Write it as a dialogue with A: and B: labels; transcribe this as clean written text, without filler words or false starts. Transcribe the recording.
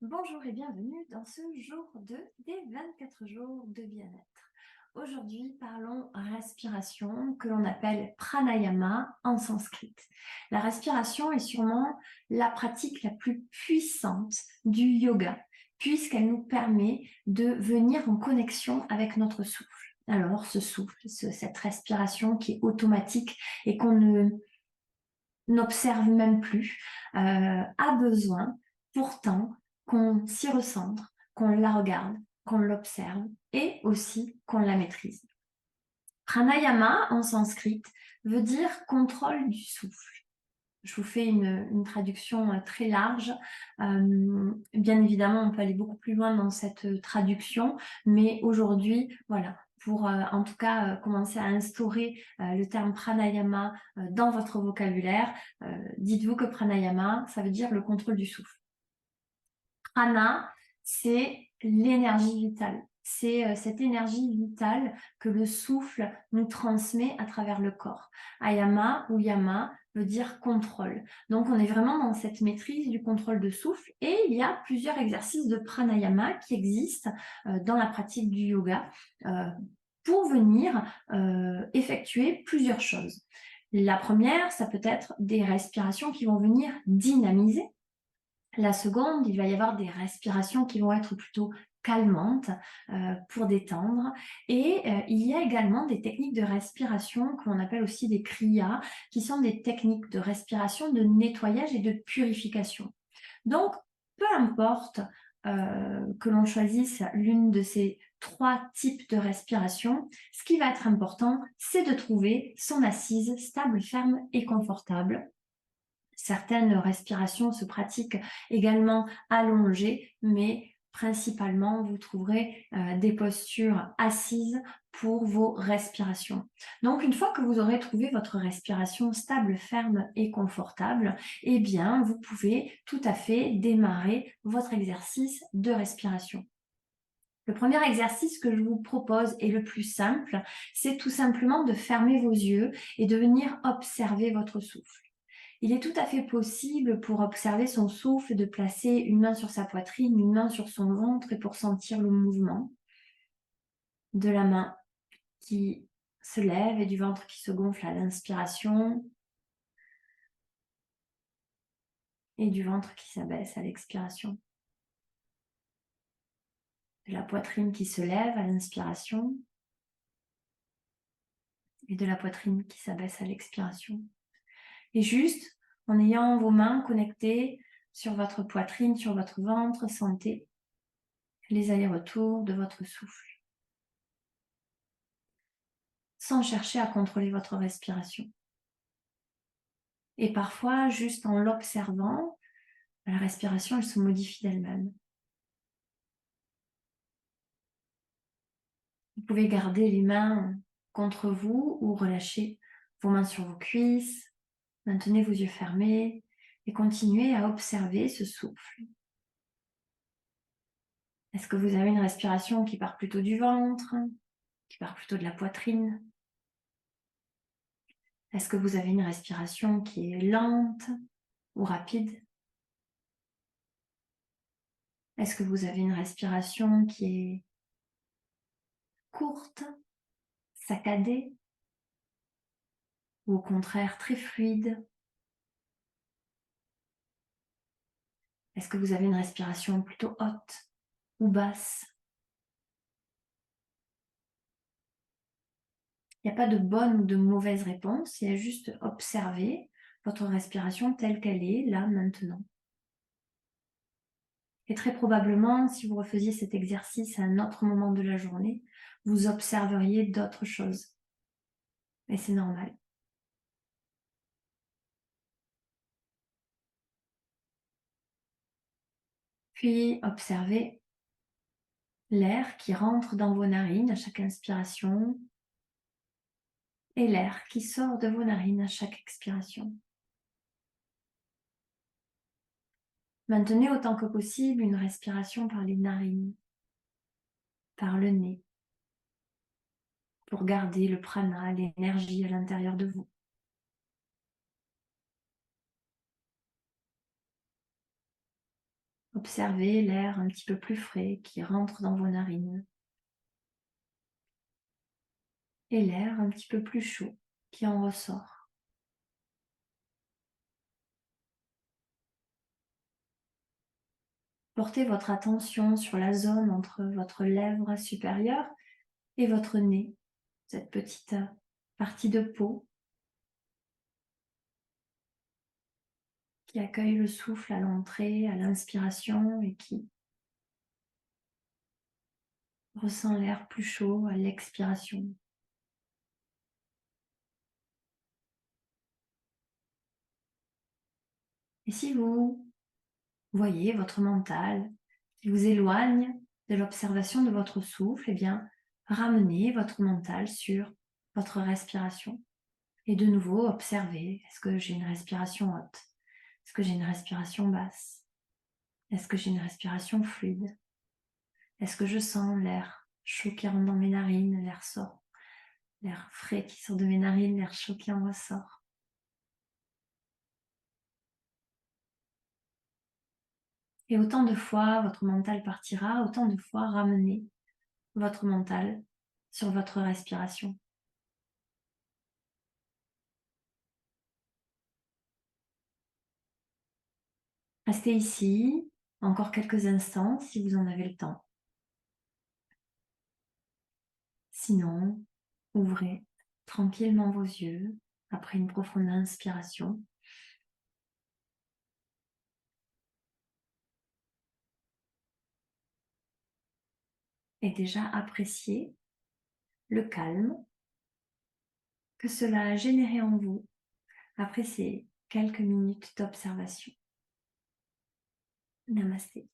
A: Bonjour et bienvenue dans ce jour 2 des 24 jours de bien-être. Aujourd'hui, parlons respiration, que l'on appelle pranayama en sanskrit. La respiration est sûrement la pratique la plus puissante du yoga, puisqu'elle nous permet de venir en connexion avec notre souffle. Alors, ce souffle, cette respiration qui est automatique et qu'on n'observe même plus, a besoin pourtant qu'on s'y recentre, qu'on la regarde, qu'on l'observe et aussi qu'on la maîtrise. Pranayama en sanskrit veut dire contrôle du souffle. Je vous fais une traduction très large. Bien évidemment, on peut aller beaucoup plus loin dans cette traduction, mais aujourd'hui, voilà, pour en tout cas commencer à instaurer le terme pranayama dans votre vocabulaire, dites-vous que pranayama, ça veut dire le contrôle du souffle. Prana, c'est l'énergie vitale. C'est cette énergie vitale que le souffle nous transmet à travers le corps. Ayama ou yama veut dire contrôle. Donc on est vraiment dans cette maîtrise du contrôle de souffle et il y a plusieurs exercices de pranayama qui existent dans la pratique du yoga pour venir effectuer plusieurs choses. La première, ça peut être des respirations qui vont venir dynamiser. La seconde, il va y avoir des respirations qui vont être plutôt calmantes pour détendre. Et il y a également des techniques de respiration que l'on appelle aussi des kriyas, qui sont des techniques de respiration, de nettoyage et de purification. Donc, peu importe que l'on choisisse l'une de ces trois types de respiration, ce qui va être important, c'est de trouver son assise stable, ferme et confortable. Certaines respirations se pratiquent également allongées, mais principalement, vous trouverez des postures assises pour vos respirations. Donc, une fois que vous aurez trouvé votre respiration stable, ferme et confortable, eh bien, vous pouvez tout à fait démarrer votre exercice de respiration. Le premier exercice que je vous propose est le plus simple, c'est tout simplement de fermer vos yeux et de venir observer votre souffle. Il est tout à fait possible pour observer son souffle de placer une main sur sa poitrine, une main sur son ventre et pour sentir le mouvement de la main qui se lève et du ventre qui se gonfle à l'inspiration et du ventre qui s'abaisse à l'expiration. De la poitrine qui se lève à l'inspiration et de la poitrine qui s'abaisse à l'expiration. Et juste en ayant vos mains connectées sur votre poitrine, sur votre ventre, sentez les allers-retours de votre souffle, sans chercher à contrôler votre respiration. Et parfois, juste en l'observant, la respiration, elle se modifie d'elle-même. Vous pouvez garder les mains contre vous ou relâcher vos mains sur vos cuisses. Maintenez vos yeux fermés et continuez à observer ce souffle. Est-ce que vous avez une respiration qui part plutôt du ventre, qui part plutôt de la poitrine? Est-ce que vous avez une respiration qui est lente ou rapide? Est-ce que vous avez une respiration qui est courte, saccadée, ou au contraire très fluide? Est-ce que vous avez une respiration plutôt haute ou basse? Il n'y a pas de bonne ou de mauvaise réponse, il y a juste observer votre respiration telle qu'elle est, là, maintenant. Et très probablement, si vous refaisiez cet exercice à un autre moment de la journée, vous observeriez d'autres choses. Et c'est normal. Puis, observez l'air qui rentre dans vos narines à chaque inspiration et l'air qui sort de vos narines à chaque expiration. Maintenez autant que possible une respiration par les narines, par le nez, pour garder le prana, l'énergie à l'intérieur de vous. Observez l'air un petit peu plus frais qui rentre dans vos narines et l'air un petit peu plus chaud qui en ressort. Portez votre attention sur la zone entre votre lèvre supérieure et votre nez, cette petite partie de peau qui accueille le souffle à l'entrée, à l'inspiration et qui ressent l'air plus chaud à l'expiration. Et si vous voyez votre mental qui vous éloigne de l'observation de votre souffle, eh bien, ramenez votre mental sur votre respiration. Et de nouveau, observez, est-ce que j'ai une respiration haute? Est-ce que j'ai une respiration basse? Est-ce que j'ai une respiration fluide? Est-ce que je sens l'air chaud qui rentre dans mes narines, l'air sort, l'air frais qui sort de mes narines, l'air chaud qui en ressort? Et autant de fois votre mental partira, autant de fois ramenez votre mental sur votre respiration. Restez ici encore quelques instants si vous en avez le temps. Sinon, ouvrez tranquillement vos yeux après une profonde inspiration. Et déjà appréciez le calme que cela a généré en vous après ces quelques minutes d'observation. Namasté.